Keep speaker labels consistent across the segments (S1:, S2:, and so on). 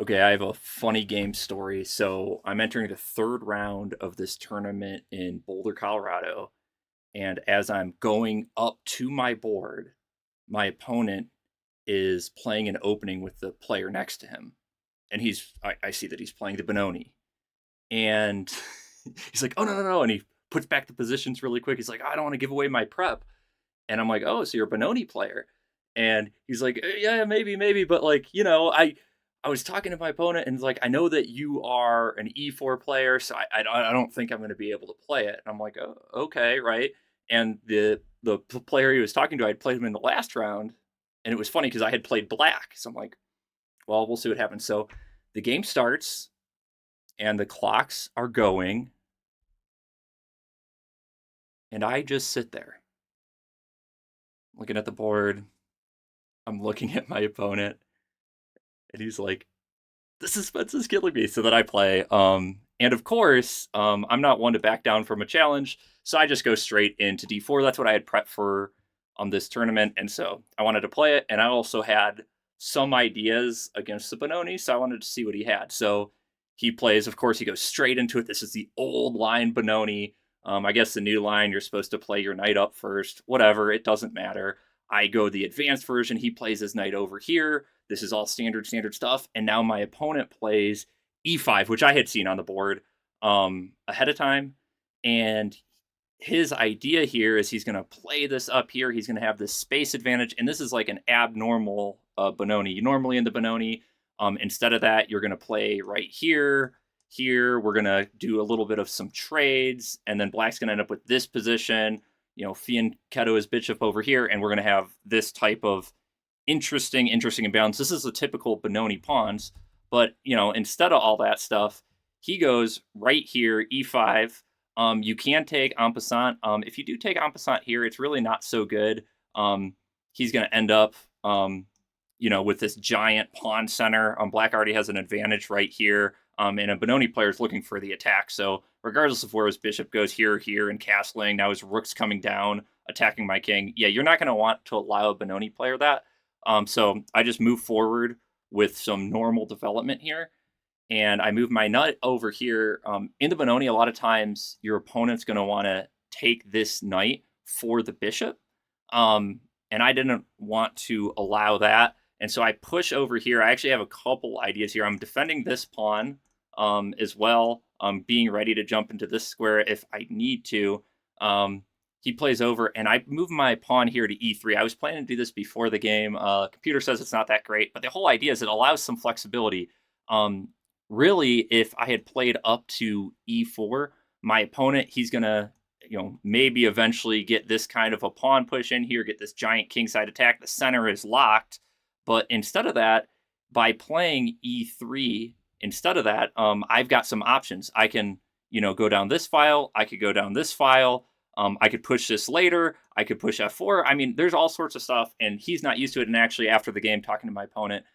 S1: Okay, I have a funny game story. So I'm entering the third round of this tournament in Boulder, Colorado. And as I'm going up to my board, my opponent is playing an opening with the player next to him. And I see that he's playing the Benoni. And he's like, oh, no, no, no. And he puts back the positions really quick. He's like, I don't want to give away my prep. And I'm like, oh, so you're a Benoni player. And he's like, yeah, maybe, maybe. But like, I was talking to my opponent and like, I know that you are an E4 player, so I don't think I'm going to be able to play it. And I'm like, oh, okay, right. And the player he was talking to, I'd played him in the last round, and it was funny because I had played black. So I'm like, well, we'll see what happens. So the game starts, and the clocks are going, and I just sit there looking at the board. I'm looking at my opponent, and he's like, the suspense is killing me. So that I play. And of course, I'm not one to back down from a challenge, so I just go straight into D4. That's what I had prepped for on this tournament, and so I wanted to play it. And I also had some ideas against the Benoni, so I wanted to see what he had. So he plays. Of course, he goes straight into it. This is the old line Benoni. I guess the new line, you're supposed to play your knight up first. Whatever, it doesn't matter. I go the advanced version. He plays his knight over here. This is all standard stuff. And now my opponent plays e5, which I had seen on the board ahead of time. And his idea here is he's going to play this up here. He's going to have this space advantage. And this is like an abnormal Benoni. Normally in the Benoni, instead of that, you're going to play right here. Here, we're going to do a little bit of some trades. And then black's going to end up with this position. Fianchetto is bishop over here. And we're going to have this type of interesting imbalance. This is a typical Benoni pawns, but instead of all that stuff, he goes right here, e5. You can take en passant. If you do take en passant here, it's really not so good. He's going to end up, with this giant pawn center. Black already has an advantage right here, and a Benoni player is looking for the attack. So regardless of where his bishop goes, here, and castling, now his rook's coming down, attacking my king. Yeah, you're not going to want to allow a Benoni player that. So I just move forward with some normal development here, and I move my nut over here. In the Benoni, a lot of times your opponent's going to want to take this knight for the bishop, and I didn't want to allow that. And so I push over here. I actually have a couple ideas here. I'm defending this pawn as well, being ready to jump into this square if I need to. He plays over, and I move my pawn here to e3. I was planning to do this before the game. Computer says it's not that great, but the whole idea is it allows some flexibility. Really, if I had played up to e4, my opponent, he's going to, maybe eventually get this kind of a pawn push in here, get this giant kingside attack. The center is locked. But instead of that, by playing e3, instead of that, I've got some options. I can, go down this file. I could go down this file. I could push this later. I could push F4. I mean, there's all sorts of stuff, and he's not used to it. And actually, after the game, talking to my opponent,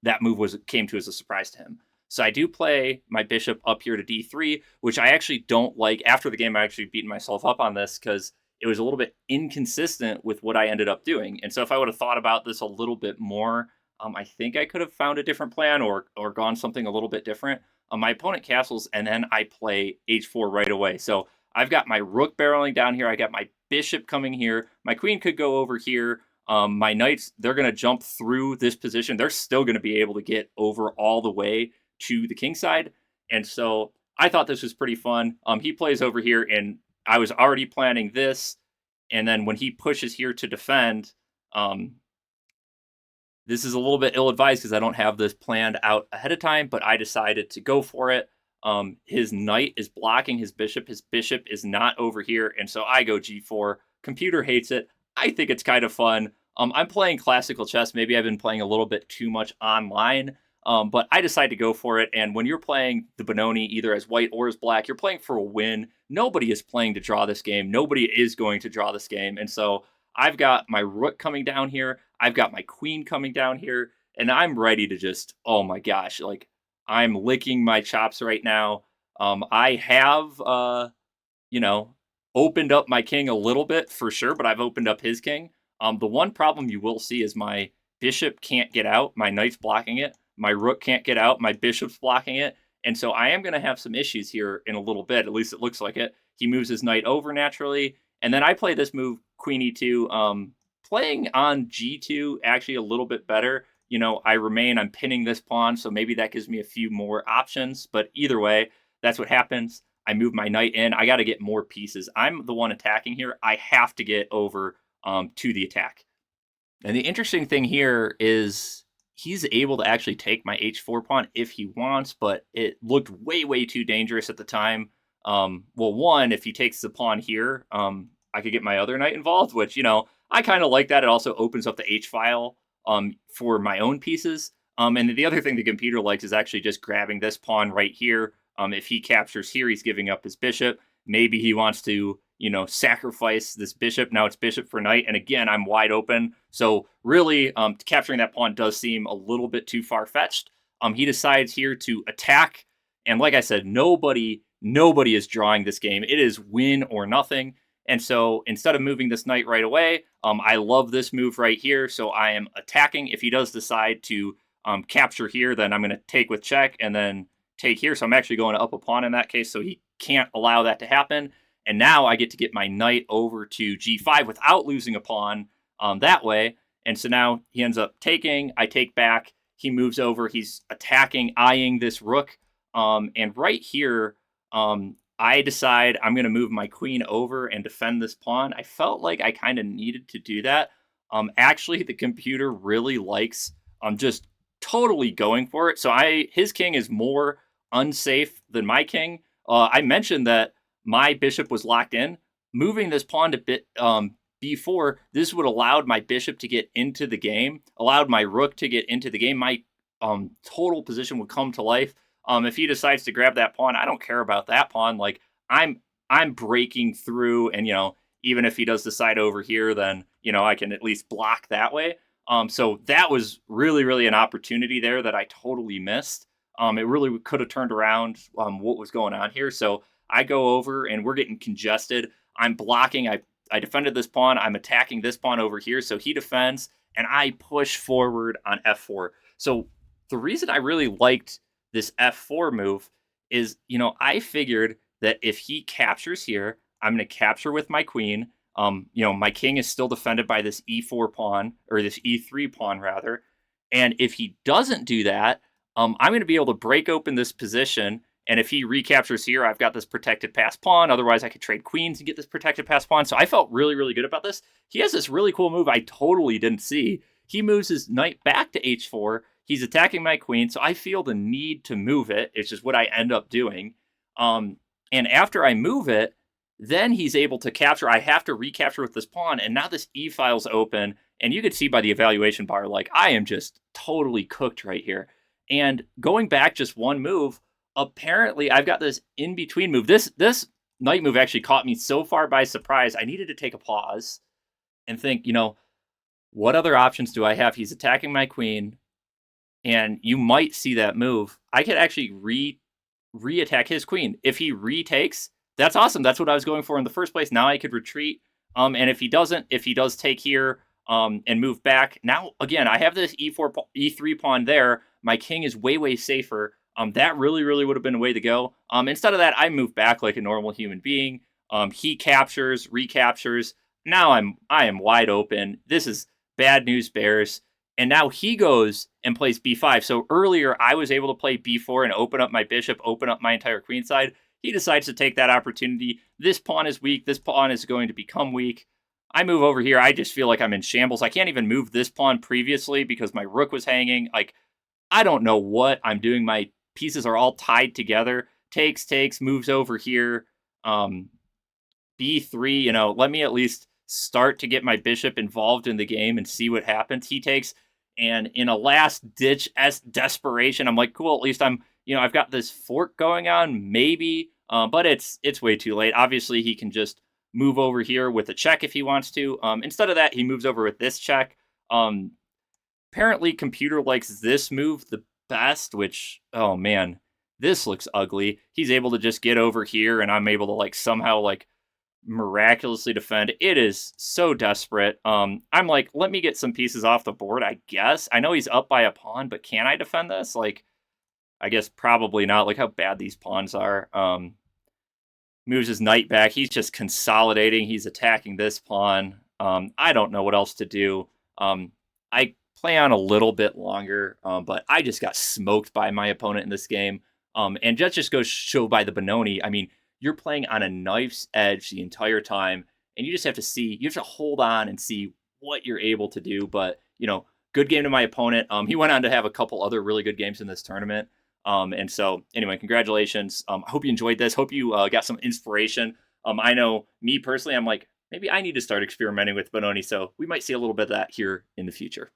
S1: that move came to as a surprise to him. So I do play my bishop up here to d3, which I actually don't like. After the game, I actually beaten myself up on this because it was a little bit inconsistent with what I ended up doing. And so if I would have thought about this a little bit more, I think I could have found a different plan or gone something a little bit different. My opponent castles, and then I play h4 right away. So I've got my rook barreling down here. I got my bishop coming here. My queen could go over here. My knights, they're going to jump through this position. They're still going to be able to get over all the way to the king side. And so I thought this was pretty fun. He plays over here, and I was already planning this. And then when he pushes here to defend, this is a little bit ill-advised because I don't have this planned out ahead of time, but I decided to go for it. His knight is blocking his bishop. His bishop is not over here, and so I go g4. Computer hates it. I think it's kind of fun. I'm playing classical chess. Maybe I've been playing a little bit too much online, but I decided to go for it. And when you're playing the Benoni, either as white or as black, you're playing for a win. Nobody is playing to draw this game. Nobody is going to draw this game. And so I've got my rook coming down here. I've got my queen coming down here, and I'm ready to just, oh my gosh, like I'm licking my chops right now. I have, opened up my king a little bit for sure, but I've opened up his king. The one problem you will see is my bishop can't get out. My knight's blocking it. My rook can't get out. My bishop's blocking it. And so I am going to have some issues here in a little bit. At least it looks like it. He moves his knight over naturally. And then I play this move, queen e2. Playing on g2 actually a little bit better. I'm pinning this pawn, so maybe that gives me a few more options. But either way, that's what happens. I move my knight in. I got to get more pieces. I'm the one attacking here. I have to get over to the attack. And the interesting thing here is he's able to actually take my h4 pawn if he wants, but it looked way, way too dangerous at the time. One, if he takes the pawn here, I could get my other knight involved, which, I kind of like that. It also opens up the H file for my own pieces. And the other thing the computer likes is actually just grabbing this pawn right here. If he captures here, he's giving up his bishop. Maybe he wants to, sacrifice this bishop. Now it's bishop for knight. And again, I'm wide open. So really, capturing that pawn does seem a little bit too far-fetched. He decides here to attack. And like I said, nobody is drawing this game. It is win or nothing. And so instead of moving this knight right away, I love this move right here. So I am attacking. If he does decide to capture here, then I'm going to take with check and then take here. So I'm actually going to up a pawn in that case. So he can't allow that to happen. And now I get to get my knight over to g5 without losing a pawn that way. And so now he ends up taking. I take back. He moves over. He's attacking, eyeing this rook. And right here, I decide I'm going to move my queen over and defend this pawn. I felt like I kind of needed to do that. Actually, the computer really likes just totally going for it. So his king is more unsafe than my king. I mentioned that my bishop was locked in. Moving this pawn to b4, this would allowed my bishop to get into the game, allowed my rook to get into the game. My total position would come to life. If he decides to grab that pawn, I don't care about that pawn. Like I'm breaking through, and even if he does decide over here, then I can at least block that way. So that was really, really an opportunity there that I totally missed. It really could have turned around what was going on here. So I go over, and we're getting congested. I'm blocking. I defended this pawn. I'm attacking this pawn over here. So he defends, and I push forward on f4. So the reason I really liked this f4 move is, I figured that if he captures here, I'm going to capture with my queen. My king is still defended by this e4 pawn, or this e3 pawn rather. And if he doesn't do that, I'm going to be able to break open this position. And if he recaptures here, I've got this protected pass pawn. Otherwise, I could trade queens and get this protected pass pawn. So I felt really, really good about this. He has this really cool move I totally didn't see. He moves his knight back to h4. He's attacking my queen, so I feel the need to move it. It's just what I end up doing. And after I move it, then he's able to capture. I have to recapture with this pawn, and now this e-file's open. And you could see by the evaluation bar, like, I am just totally cooked right here. And going back just one move, apparently I've got this in-between move. This knight move actually caught me so far by surprise. I needed to take a pause and think, what other options do I have? He's attacking my queen. And you might see that move. I could actually re-attack his queen. If he retakes, that's awesome. That's what I was going for in the first place. Now I could retreat. And if he does take here and move back, now again I have this e4, e3 pawn there. My king is way, way safer. That really, really would have been a way to go. Instead of that, I move back like a normal human being. He captures, recaptures. Now I am wide open. This is bad news bears. And now he goes and plays b5. So earlier, I was able to play b4 and open up my bishop, open up my entire queen side. He decides to take that opportunity. This pawn is weak. This pawn is going to become weak. I move over here. I just feel like I'm in shambles. I can't even move this pawn previously because my rook was hanging. Like, I don't know what I'm doing. My pieces are all tied together. Takes, moves over here. b3, let me at least start to get my bishop involved in the game and see what happens. He takes, and in a last-ditch desperation, I'm like, cool, at least I've got this fork going on, maybe, but it's way too late. Obviously, he can just move over here with a check if he wants to. Instead of that, he moves over with this check. Apparently, computer likes this move the best, which, oh man, this looks ugly. He's able to just get over here, and I'm able to, somehow, miraculously defend. It is so desperate. I'm like, let me get some pieces off the board, I guess. I know he's up by a pawn, but can I defend this? Like, I guess probably not. Look how bad these pawns are. Moves his knight back. He's just consolidating. He's attacking this pawn. I don't know what else to do. I play on a little bit longer, but I just got smoked by my opponent in this game. And that just goes show by the Benoni. I mean, you're playing on a knife's edge the entire time, and you just have to see. You have to hold on and see what you're able to do. But good game to my opponent. He went on to have a couple other really good games in this tournament. And so, anyway, congratulations. I hope you enjoyed this. Hope you got some inspiration. I know me personally, I'm like, maybe I need to start experimenting with Benoni. So we might see a little bit of that here in the future.